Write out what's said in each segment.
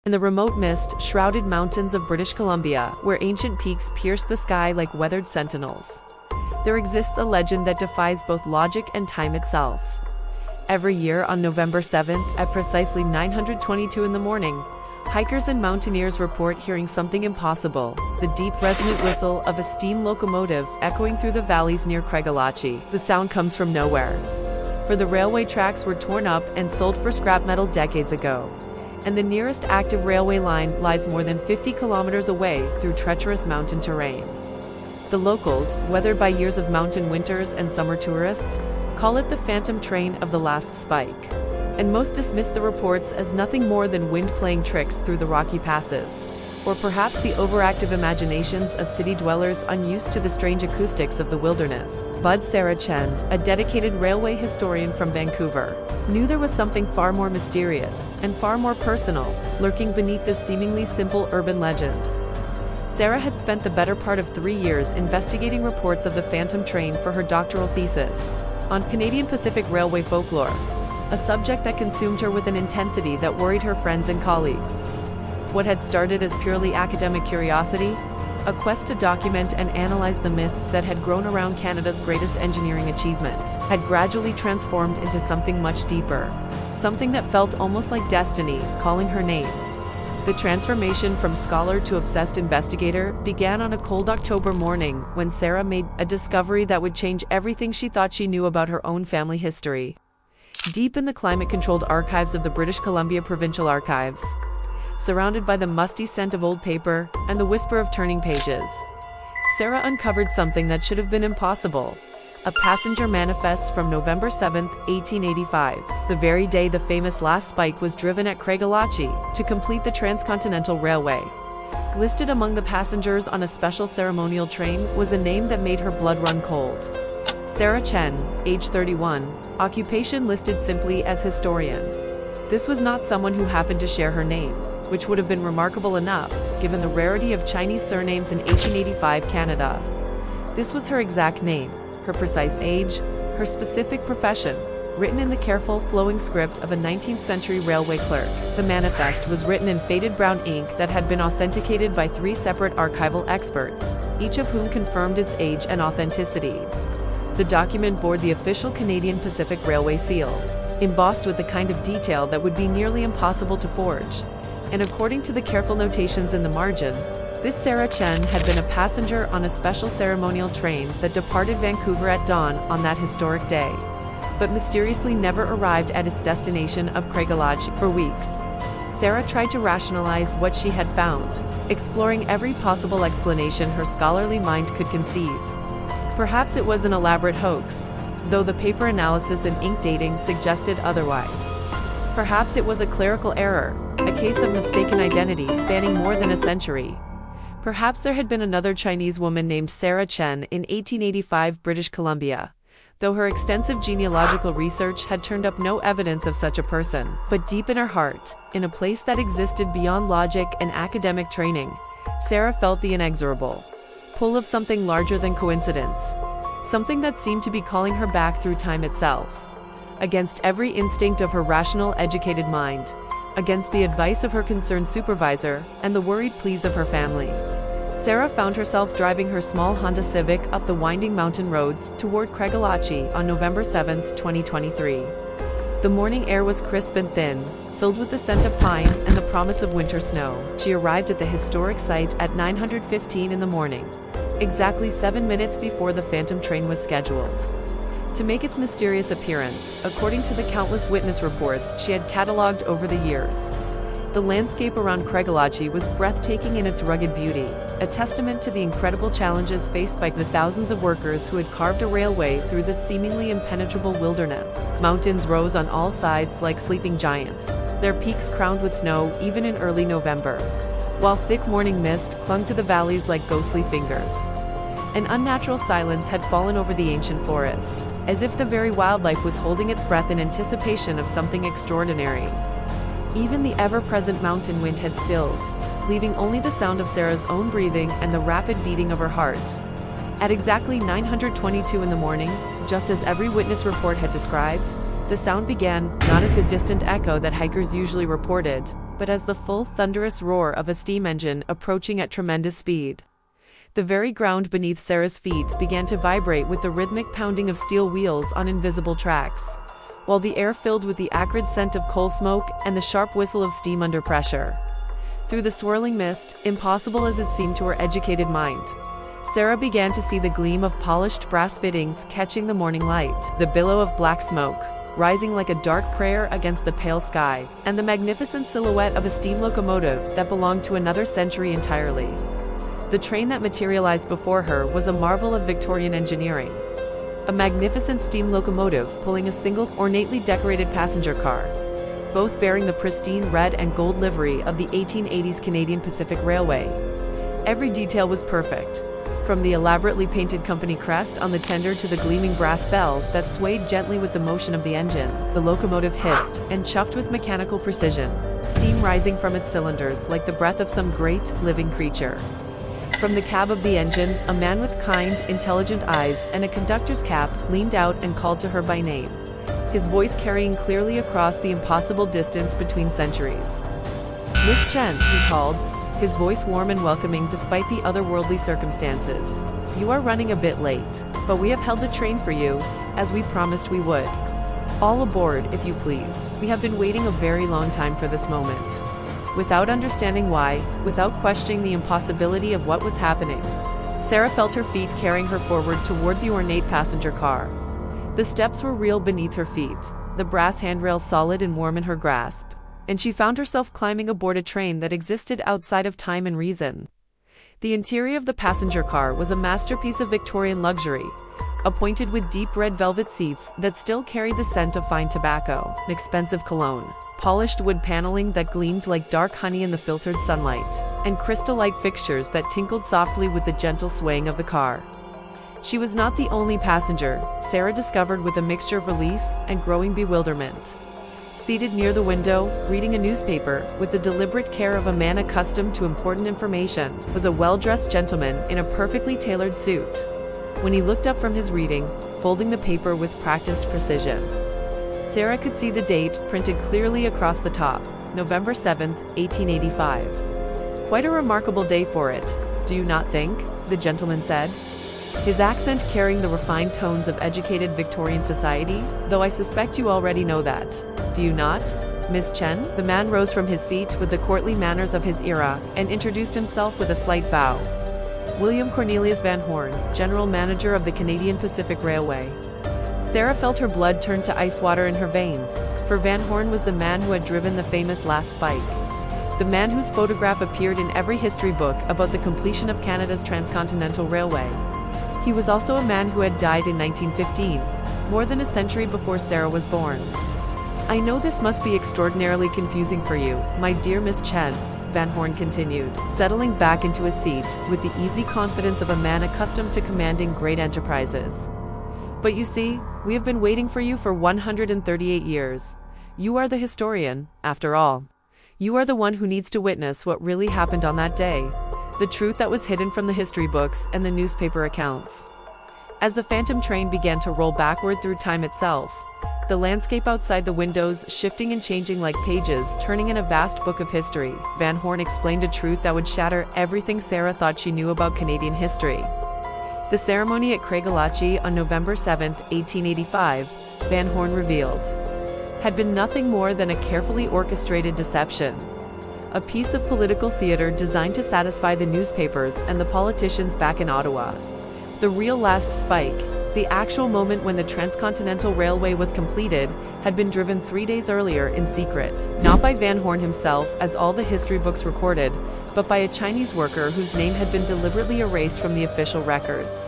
In the remote mist-shrouded mountains of British Columbia, where ancient peaks pierce the sky like weathered sentinels, there exists a legend that defies both logic and time itself. Every year on November 7th at precisely 9:22 in the morning, hikers and mountaineers report hearing something impossible, the deep resonant whistle of a steam locomotive echoing through the valleys near Craigellachie. The sound comes from nowhere, for the railway tracks were torn up and sold for scrap metal decades ago, and the nearest active railway line lies more than 50 kilometers away through treacherous mountain terrain. The locals, weathered by years of mountain winters and summer tourists, call it the phantom train of the last spike, and most dismiss the reports as nothing more than wind playing tricks through the rocky passes, or perhaps the overactive imaginations of city dwellers unused to the strange acoustics of the wilderness. But Sarah Chen, a dedicated railway historian from Vancouver, knew there was something far more mysterious and far more personal lurking beneath this seemingly simple urban legend. Sarah had spent the better part of 3 years investigating reports of the phantom train for her doctoral thesis on Canadian Pacific Railway folklore, a subject that consumed her with an intensity that worried her friends and colleagues. What had started as purely academic curiosity, a quest to document and analyze the myths that had grown around Canada's greatest engineering achievement, had gradually transformed into something much deeper, something that felt almost like destiny calling her name. The transformation from scholar to obsessed investigator began on a cold October morning when Sarah made a discovery that would change everything she thought she knew about her own family history. Deep in the climate-controlled archives of the British Columbia Provincial Archives, surrounded by the musty scent of old paper and the whisper of turning pages, Sarah uncovered something that should have been impossible: a passenger manifest from November 7, 1885, the very day the famous last spike was driven at Craigellachie to complete the transcontinental railway. Listed among the passengers on a special ceremonial train was a name that made her blood run cold. Sarah Chen, age 31, occupation listed simply as historian. This was not someone who happened to share her name, which would have been remarkable enough, given the rarity of Chinese surnames in 1885 Canada. This was her exact name, her precise age, her specific profession, written in the careful, flowing script of a 19th-century railway clerk. The manifest was written in faded brown ink that had been authenticated by 3 separate archival experts, each of whom confirmed its age and authenticity. The document bore the official Canadian Pacific Railway seal, embossed with the kind of detail that would be nearly impossible to forge, and according to the careful notations in the margin, this Sarah Chen had been a passenger on a special ceremonial train that departed Vancouver at dawn on that historic day, but mysteriously never arrived at its destination of Craigellachie. For weeks, Sarah tried to rationalize what she had found, exploring every possible explanation her scholarly mind could conceive. Perhaps it was an elaborate hoax, though the paper analysis and ink dating suggested otherwise. Perhaps it was a clerical error, a case of mistaken identity spanning more than a century. Perhaps there had been another Chinese woman named Sarah Chen in 1885 British Columbia, though her extensive genealogical research had turned up no evidence of such a person. But deep in her heart, in a place that existed beyond logic and academic training, Sarah felt the inexorable pull of something larger than coincidence, something that seemed to be calling her back through time itself, against every instinct of her rational, educated mind, against the advice of her concerned supervisor and the worried pleas of her family. Sarah found herself driving her small Honda Civic up the winding mountain roads toward Craigellachie on November 7, 2023. The morning air was crisp and thin, filled with the scent of pine and the promise of winter snow. She arrived at the historic site at 9:15 in the morning, exactly 7 minutes before the phantom train was scheduled to make its mysterious appearance, according to the countless witness reports she had catalogued over the years. The landscape around Craigellachie was breathtaking in its rugged beauty, a testament to the incredible challenges faced by the thousands of workers who had carved a railway through this seemingly impenetrable wilderness. Mountains rose on all sides like sleeping giants, their peaks crowned with snow even in early November, while thick morning mist clung to the valleys like ghostly fingers. An unnatural silence had fallen over the ancient forest, as if the very wildlife was holding its breath in anticipation of something extraordinary. Even the ever-present mountain wind had stilled, leaving only the sound of Sarah's own breathing and the rapid beating of her heart. At exactly 9:22 in the morning, just as every witness report had described, the sound began, not as the distant echo that hikers usually reported, but as the full thunderous roar of a steam engine approaching at tremendous speed. The very ground beneath Sarah's feet began to vibrate with the rhythmic pounding of steel wheels on invisible tracks, while the air filled with the acrid scent of coal smoke and the sharp whistle of steam under pressure. Through the swirling mist, impossible as it seemed to her educated mind, Sarah began to see the gleam of polished brass fittings catching the morning light, the billow of black smoke rising like a dark prayer against the pale sky, and the magnificent silhouette of a steam locomotive that belonged to another century entirely. The train that materialized before her was a marvel of Victorian engineering. A magnificent steam locomotive pulling a single, ornately decorated passenger car, both bearing the pristine red and gold livery of the 1880s Canadian Pacific Railway. Every detail was perfect, from the elaborately painted company crest on the tender to the gleaming brass bell that swayed gently with the motion of the engine. The locomotive hissed and chuffed with mechanical precision, steam rising from its cylinders like the breath of some great, living creature. From the cab of the engine, a man with kind, intelligent eyes and a conductor's cap leaned out and called to her by name, his voice carrying clearly across the impossible distance between centuries. "Miss Chen," he called, his voice warm and welcoming despite the otherworldly circumstances. "You are running a bit late, but we have held the train for you, as we promised we would. All aboard, if you please. We have been waiting a very long time for this moment." Without understanding why, without questioning the impossibility of what was happening, Sarah felt her feet carrying her forward toward the ornate passenger car. The steps were real beneath her feet, the brass handrails solid and warm in her grasp, and she found herself climbing aboard a train that existed outside of time and reason. The interior of the passenger car was a masterpiece of Victorian luxury, appointed with deep red velvet seats that still carried the scent of fine tobacco, an expensive cologne, polished wood paneling that gleamed like dark honey in the filtered sunlight, and crystal-like fixtures that tinkled softly with the gentle swaying of the car. She was not the only passenger, Sarah discovered with a mixture of relief and growing bewilderment. Seated near the window, reading a newspaper, with the deliberate care of a man accustomed to important information, was a well-dressed gentleman in a perfectly tailored suit. When he looked up from his reading, folding the paper with practiced precision, Sarah could see the date printed clearly across the top, November 7, 1885. "Quite a remarkable day for it, do you not think?" the gentleman said, his accent carrying the refined tones of educated Victorian society, "though I suspect you already know that. Do you not, Miss Chen?" The man rose from his seat with the courtly manners of his era and introduced himself with a slight bow. "William Cornelius Van Horn, General Manager of the Canadian Pacific Railway." Sarah felt her blood turn to ice water in her veins, for Van Horn was the man who had driven the famous last spike. The man whose photograph appeared in every history book about the completion of Canada's transcontinental railway. He was also a man who had died in 1915, more than a century before Sarah was born. "I know this must be extraordinarily confusing for you, my dear Miss Chen," Van Horn continued, settling back into his seat with the easy confidence of a man accustomed to commanding great enterprises. "But you see, we have been waiting for you for 138 years. You are the historian, after all. You are the one who needs to witness what really happened on that day, the truth that was hidden from the history books and the newspaper accounts." As the phantom train began to roll backward through time itself, the landscape outside the windows shifting and changing like pages turning in a vast book of history, Van Horn explained a truth that would shatter everything Sarah thought she knew about Canadian history. The ceremony at Craigellachie on November 7, 1885, Van Horn revealed, had been nothing more than a carefully orchestrated deception. A piece of political theater designed to satisfy the newspapers and the politicians back in Ottawa. The real last spike, the actual moment when the transcontinental railway was completed, had been driven 3 days earlier in secret, not by Van Horn himself as all the history books recorded, but by a Chinese worker whose name had been deliberately erased from the official records.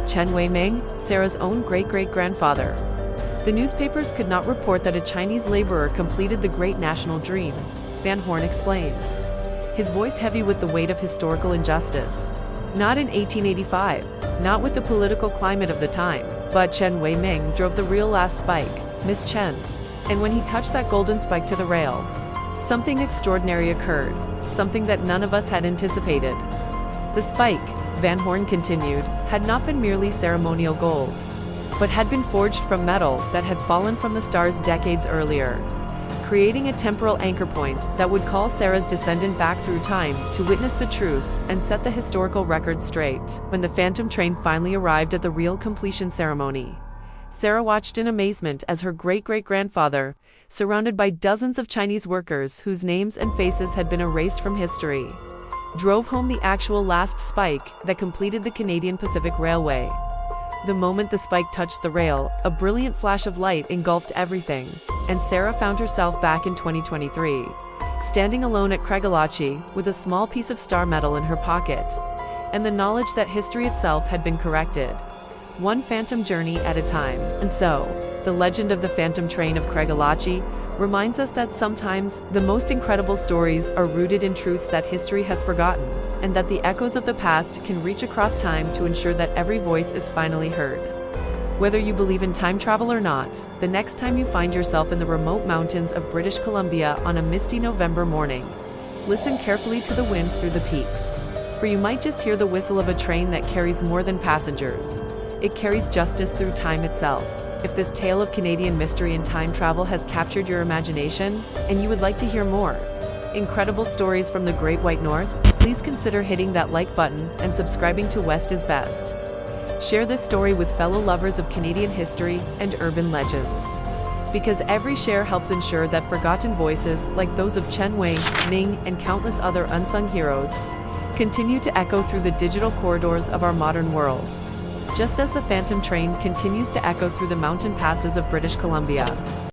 Chen Wei Ming, Sarah's own great-great-grandfather. The newspapers could not report that a Chinese laborer completed the great national dream, Van Horn explained, his voice heavy with the weight of historical injustice. Not in 1885, not with the political climate of the time, but Chen Wei Ming drove the real last spike, Miss Chen. And when he touched that golden spike to the rail, something extraordinary occurred, something that none of us had anticipated. The spike, Van Horn continued, had not been merely ceremonial gold, but had been forged from metal that had fallen from the stars decades earlier. creating a temporal anchor point that would call Sarah's descendant back through time to witness the truth and set the historical record straight. When the phantom train finally arrived at the real completion ceremony, Sarah watched in amazement as her great-great-grandfather, surrounded by dozens of Chinese workers whose names and faces had been erased from history, drove home the actual last spike that completed the Canadian Pacific Railway. The moment the spike touched the rail, a brilliant flash of light engulfed everything, and Sarah found herself back in 2023, standing alone at Craigellachie with a small piece of star metal in her pocket, and the knowledge that history itself had been corrected, one phantom journey at a time. And so, the legend of the phantom train of Craigellachie reminds us that sometimes the most incredible stories are rooted in truths that history has forgotten, and that the echoes of the past can reach across time to ensure that every voice is finally heard. Whether you believe in time travel or not, the next time you find yourself in the remote mountains of British Columbia on a misty November morning, listen carefully to the wind through the peaks, for you might just hear the whistle of a train that carries more than passengers. It carries justice through time itself. If this tale of Canadian mystery and time travel has captured your imagination, and you would like to hear more incredible stories from the Great White North, please consider hitting that like button and subscribing to West is Best. Share this story with fellow lovers of Canadian history and urban legends, because every share helps ensure that forgotten voices like those of Chen Wei Ming and countless other unsung heroes continue to echo through the digital corridors of our modern world, just as the phantom train continues to echo through the mountain passes of British Columbia.